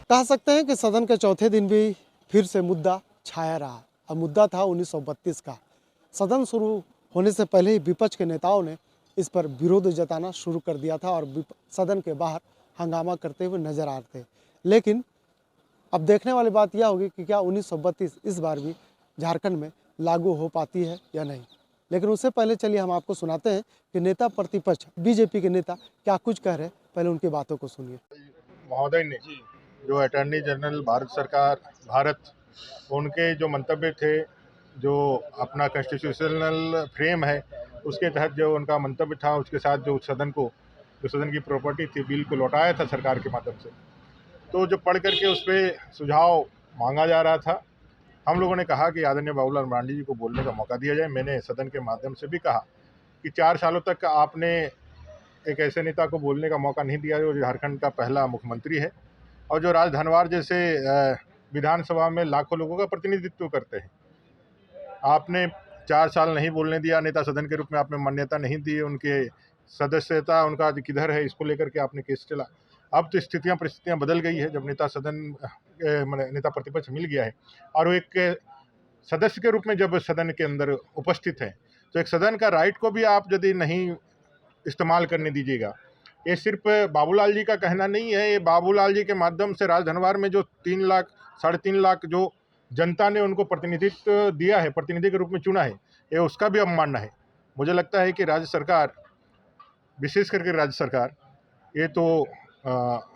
कह सकते हैं कि सदन के चौथे दिन भी फिर से मुद्दा छाया रहा। अब मुद्दा था 1932 का। सदन शुरू होने से पहले ही विपक्ष के नेताओं ने इस पर विरोध जताना शुरू कर दिया था और सदन के बाहर हंगामा करते हुए नजर आ रहे थे। लेकिन अब देखने वाली बात यह होगी कि क्या 1932 इस बार भी झारखंड में लागू हो पाती है या नहीं। लेकिन उससे पहले चलिए हम आपको सुनाते हैं कि नेता प्रतिपक्ष बीजेपी के नेता क्या कुछ कह रहे हैं। पहले उनकी बातों को सुनिए। महोदय ने जो अटॉर्नी जनरल भारत सरकार उनके जो मंतव्य थे, जो अपना कॉन्स्टिट्यूशनल फ्रेम है उसके तहत जो उनका मंतव्य था, उसके साथ जो सदन की प्रॉपर्टी थी बिल को लौटाया था सरकार के माध्यम से, तो जो पढ़ करके उस पर सुझाव मांगा जा रहा था। हम लोगों ने कहा कि आदरणीय बाबूलाल मरांडी जी को बोलने का मौका दिया जाए। मैंने सदन के माध्यम से भी कहा कि 4 सालों तक आपने एक ऐसे नेता को बोलने का मौका नहीं दिया जो झारखंड का पहला मुख्यमंत्री है और जो राज धनवार जैसे विधानसभा में लाखों लोगों का प्रतिनिधित्व करते हैं। आपने 4 साल नहीं बोलने दिया, नेता सदन के रूप में आपने मान्यता नहीं दी, उनके सदस्यता उनका किधर है इसको लेकर के आपने केस चला। अब तो परिस्थितियां बदल गई है, जब नेता प्रतिपक्ष मिल गया है और वो एक सदस्य के रूप में जब सदन के अंदर उपस्थित है, तो एक सदन का राइट को भी आप यदि नहीं इस्तेमाल करने दीजिएगा। ये सिर्फ बाबूलाल जी का कहना नहीं है, ये बाबूलाल जी के माध्यम से राज धनवार में जो 3 लाख 3.5 लाख जो जनता ने उनको प्रतिनिधित्व दिया है, प्रतिनिधि के रूप में चुना है, ये उसका भी अवमानना है। मुझे लगता है कि राज्य सरकार, विशेष करके राज्य सरकार, ये तो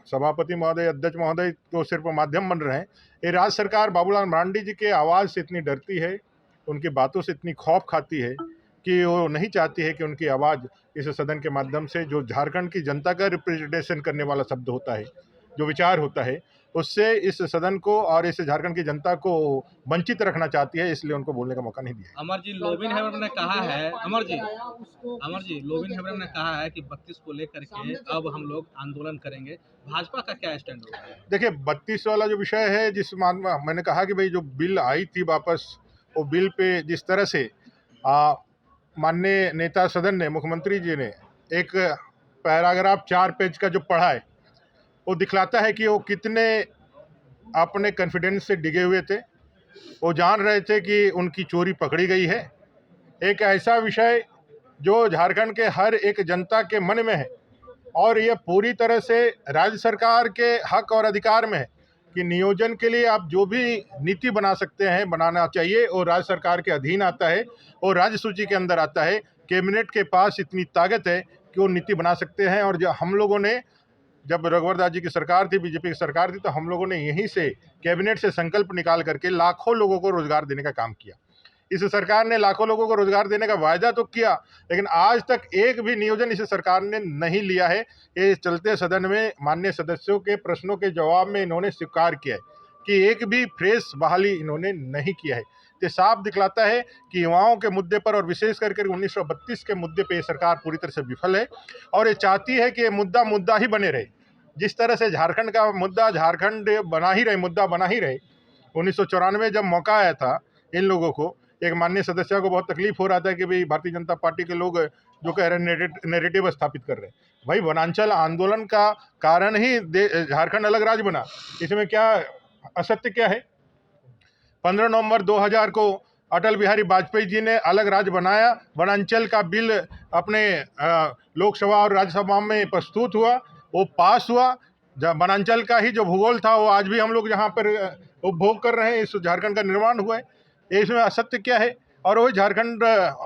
सभापति महोदय, अध्यक्ष महोदय तो सिर्फ माध्यम बन रहे हैं। ये राज्य सरकार बाबूलाल मरांडी जी के आवाज़ से इतनी डरती है, उनकी बातों से इतनी खौफ खाती है कि वो नहीं चाहती है कि उनकी आवाज़ इस सदन के माध्यम से, जो झारखंड की जनता का रिप्रेजेंटेशन करने वाला शब्द होता है, जो विचार होता है, उससे इस सदन को और इस झारखंड की जनता को वंचित रखना चाहती है, इसलिए उनको बोलने का मौका नहीं दिया। अमर जी लोबिन हेब्रम ने कहा है, लोबिन हेब्रम ने कहा है कि 32 को लेकर के अब हम लोग आंदोलन करेंगे। भाजपा का क्या स्टैंड होगा? देखिए, 32 वाला जो विषय है, जिस मैंने कहा कि भाई जो बिल आई थी वापस, वो बिल पे जिस तरह से माननीय नेता सदन ने, मुख्यमंत्री जी ने एक पैराग्राफ 4 पेज का जो पढ़ा है, वो दिखलाता है कि वो कितने अपने कॉन्फिडेंस से डिगे हुए थे। वो जान रहे थे कि उनकी चोरी पकड़ी गई है। एक ऐसा विषय जो झारखंड के हर एक जनता के मन में है और ये पूरी तरह से राज्य सरकार के हक और अधिकार में है कि नियोजन के लिए आप जो भी नीति बना सकते हैं, बनाना चाहिए, और राज्य सरकार के अधीन आता है और राज्य सूची के अंदर आता है। कैबिनेट के पास इतनी ताकत है कि वो नीति बना सकते हैं। और जो हम लोगों ने, जब रघुवर दास जी की सरकार थी, बीजेपी की सरकार थी, तो हम लोगों ने यहीं से कैबिनेट से संकल्प निकाल करके लाखों लोगों को रोजगार देने का काम किया। इस सरकार ने लाखों लोगों को रोजगार देने का वायदा तो किया, लेकिन आज तक एक भी नियोजन इस सरकार ने नहीं लिया है। ये चलते सदन में माननीय सदस्यों के प्रश्नों के जवाब में इन्होंने स्वीकार किया है कि एक भी फ्रेश बहाली इन्होंने नहीं किया है। ये साफ दिखलाता है कि युवाओं के मुद्दे पर और विशेष करके 1932 के मुद्दे पर सरकार पूरी तरह से विफल है और ये चाहती है कि ये मुद्दा ही बने रहे। जिस तरह से झारखंड का मुद्दा झारखंड बना ही रहे, मुद्दा बना ही रहे। 1994 जब मौका आया था इन लोगों को, एक माननीय सदस्य को बहुत तकलीफ हो रहा था कि भाई भारतीय जनता पार्टी के लोग जो कह रहे हैं नैरेटिव स्थापित कर रहे हैं। भाई वनांचल आंदोलन का कारण ही झारखंड अलग राज्य बना, इसमें क्या असत्य क्या है? 15 नवंबर 2000 को अटल बिहारी वाजपेयी जी ने अलग राज्य बनाया, वनांचल का बिल अपने लोकसभा और राज्यसभा में प्रस्तुत हुआ, वो पास हुआ। वनांचल का ही जो भूगोल था वो आज भी हम लोग यहाँ पर उपभोग कर रहे हैं, इस झारखंड का निर्माण हुआ है। इसमें असत्य क्या है? और वही झारखंड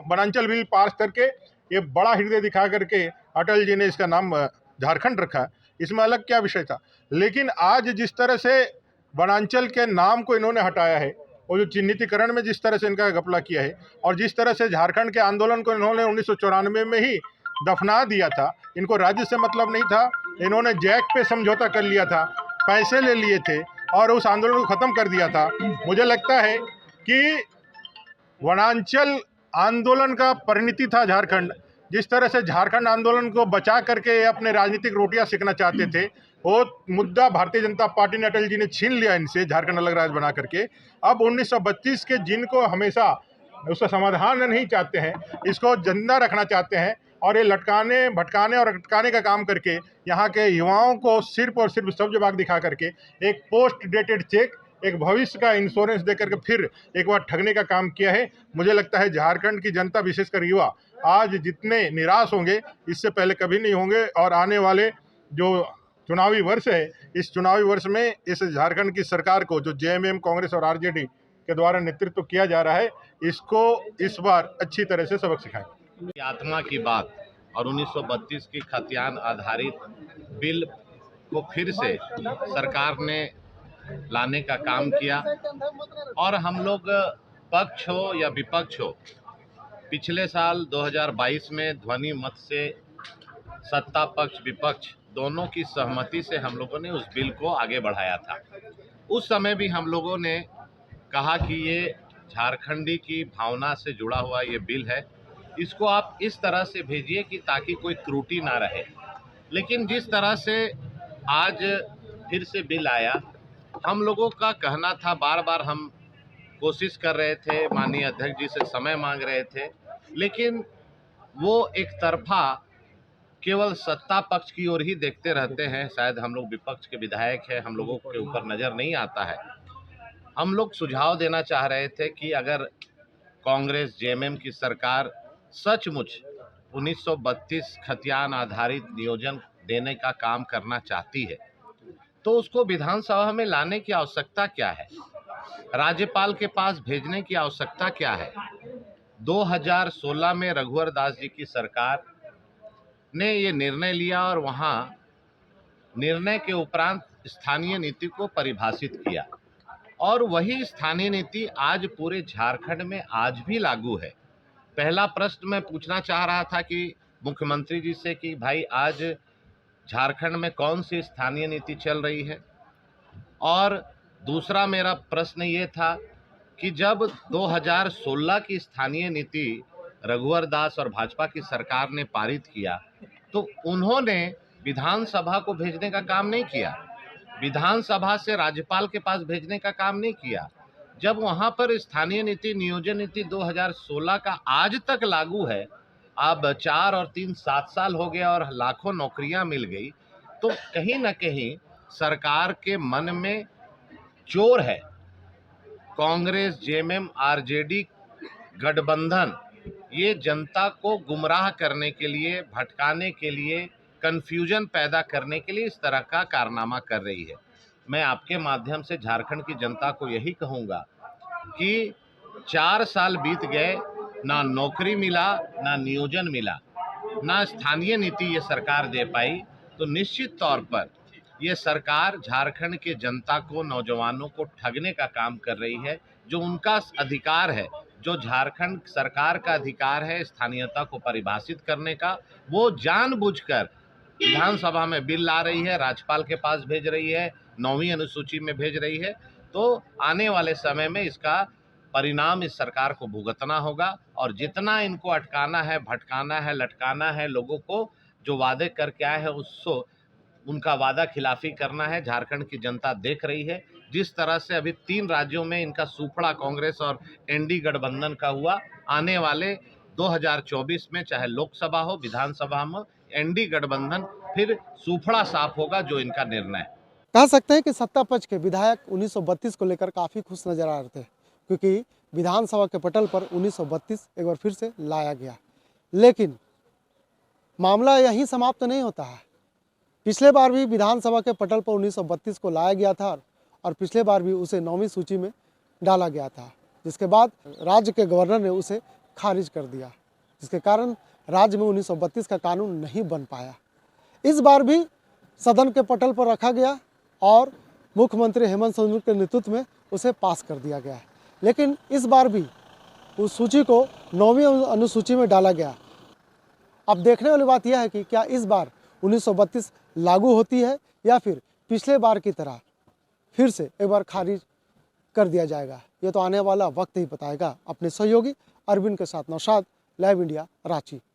वनांचल बिल पास करके ये बड़ा हृदय दिखा करके अटल जी ने इसका नाम झारखंड रखा। इसमें अलग क्या विषय था? लेकिन आज जिस तरह से वनांचल के नाम को इन्होंने हटाया है, वो जो चिन्हितीकरण में जिस तरह से इनका घपला किया है, और जिस तरह से झारखंड के आंदोलन को इन्होंने 1994 में ही दफना दिया था, इनको राज्य से मतलब नहीं था। इन्होंने जैक पे समझौता कर लिया था, पैसे ले लिए थे और उस आंदोलन को ख़त्म कर दिया था। मुझे लगता है कि वनांचल आंदोलन का परिणति था झारखंड। जिस तरह से झारखंड आंदोलन को बचा करके अपने राजनीतिक रोटियां सेकना चाहते थे, वो मुद्दा भारतीय जनता पार्टी ने, अटल जी ने छीन लिया इनसे, झारखंड अलग राज्य बना करके। अब 1932 के जिनको हमेशा उसका समाधान नहीं चाहते हैं, इसको जिंदा रखना चाहते हैं और ये लटकाने भटकाने और अटकाने का काम करके यहाँ के युवाओं को सिर्फ और सिर्फ सब्ज बाग दिखा करके एक पोस्ट डेटेड चेक, एक भविष्य का इंश्योरेंस दे करके फिर एक बार ठगने का काम किया है। मुझे लगता है झारखंड की जनता, विशेषकर युवा, आज जितने निराश होंगे इससे पहले कभी नहीं होंगे। और आने वाले जो चुनावी वर्ष है, इस चुनावी वर्ष में इस झारखंड की सरकार को जो जेएमएम, कांग्रेस और आरजेडी के द्वारा नेतृत्व किया जा रहा है, इसको इस बार अच्छी तरह से सबक सिखाएं। आत्मा की बात और 1932 की खतियान आधारित बिल को फिर से सरकार ने लाने का काम किया और हम लोग पक्ष हो या विपक्ष हो, पिछले साल 2022 में ध्वनि मत से सत्ता पक्ष विपक्ष दोनों की सहमति से हम लोगों ने उस बिल को आगे बढ़ाया था। उस समय भी हम लोगों ने कहा कि ये झारखंडी की भावना से जुड़ा हुआ ये बिल है, इसको आप इस तरह से भेजिए कि ताकि कोई त्रुटि ना रहे। लेकिन जिस तरह से आज फिर से बिल आया, हम लोगों का कहना था, बार बार हम कोशिश कर रहे थे, माननीय अध्यक्ष जी से समय मांग रहे थे, लेकिन वो एक तरफा केवल सत्ता पक्ष की ओर ही देखते रहते हैं। शायद हम लोग विपक्ष के विधायक हैं, हम लोगों के ऊपर नज़र नहीं आता है। हम लोग सुझाव देना चाह रहे थे कि अगर कांग्रेस जेएमएम की सरकार सचमुच 1932 खतियान आधारित नियोजन देने का काम करना चाहती है तो उसको विधानसभा में लाने की आवश्यकता क्या है, राज्यपाल के पास भेजने की आवश्यकता क्या है। 2016 में रघुवर दास जी की सरकार ने ये निर्णय लिया और वहाँ निर्णय के उपरांत स्थानीय नीति को परिभाषित किया और वही स्थानीय नीति आज पूरे झारखंड में आज भी लागू है। पहला प्रश्न मैं पूछना चाह रहा था कि मुख्यमंत्री जी से कि भाई आज झारखंड में कौन सी स्थानीय नीति चल रही है, और दूसरा मेरा प्रश्न ये था कि जब 2016 की स्थानीय नीति रघुवर दास और भाजपा की सरकार ने पारित किया तो उन्होंने विधानसभा को भेजने का काम नहीं किया, विधानसभा से राज्यपाल के पास भेजने का काम नहीं किया। जब वहाँ पर स्थानीय नीति नियोजन नीति 2016 का आज तक लागू है, अब 4 और 3 7 साल हो गया और लाखों नौकरियां मिल गई, तो कहीं ना कहीं सरकार के मन में चोर है। कांग्रेस जेएमएम आरजेडी गठबंधन ये जनता को गुमराह करने के लिए, भटकाने के लिए, कन्फ्यूजन पैदा करने के लिए इस तरह का कारनामा कर रही है। मैं आपके माध्यम से झारखंड की जनता को यही कहूँगा कि 4 साल बीत गए, ना नौकरी मिला, ना नियोजन मिला, ना स्थानीय नीति ये सरकार दे पाई, तो निश्चित तौर पर ये सरकार झारखंड के जनता को, नौजवानों को ठगने का काम कर रही है। जो उनका अधिकार है, जो झारखंड सरकार का अधिकार है स्थानीयता को परिभाषित करने का, वो जानबूझकर विधानसभा में बिल ला रही है, राज्यपाल के पास भेज रही है, 9वीं अनुसूची में भेज रही है। तो आने वाले समय में इसका परिणाम इस सरकार को भुगतना होगा और जितना इनको अटकाना है, भटकाना है, लटकाना है, लोगों को जो वादे करके आए हैं उसको उनका वादा खिलाफी करना है। झारखंड की जनता देख रही है जिस तरह से अभी 3 राज्यों में इनका सूपड़ा कांग्रेस और एनडी गठबंधन का हुआ। आने वाले 2024 में चाहे लोकसभा हो, विधानसभा में एनडी गठबंधन फिर सूपड़ा साफ होगा, जो इनका निर्णय है। कह सकते हैं कि सत्ता पक्ष के विधायक 1932 को लेकर काफ़ी खुश नजर आ रहे थे, क्योंकि विधानसभा के पटल पर 1932 एक बार फिर से लाया गया। लेकिन मामला यहीं समाप्त नहीं होता है। पिछले बार भी विधानसभा के पटल पर 1932 को लाया गया था और पिछले बार भी उसे 9वीं सूची में डाला गया था, जिसके बाद राज्य के गवर्नर ने उसे खारिज कर दिया, जिसके कारण राज्य में 1932 का कानून नहीं बन पाया। इस बार भी सदन के पटल पर रखा गया और मुख्यमंत्री हेमंत सोरेन के नेतृत्व में उसे पास कर दिया गया। लेकिन इस बार भी उस सूची को 9वीं अनुसूची में डाला गया। अब देखने वाली बात यह है कि क्या इस बार 1932 लागू होती है या फिर पिछले बार की तरह फिर से एक बार खारिज कर दिया जाएगा। ये तो आने वाला वक्त ही बताएगा। अपने सहयोगी अरविंद के साथ नौशाद, लाइव इंडिया, रांची।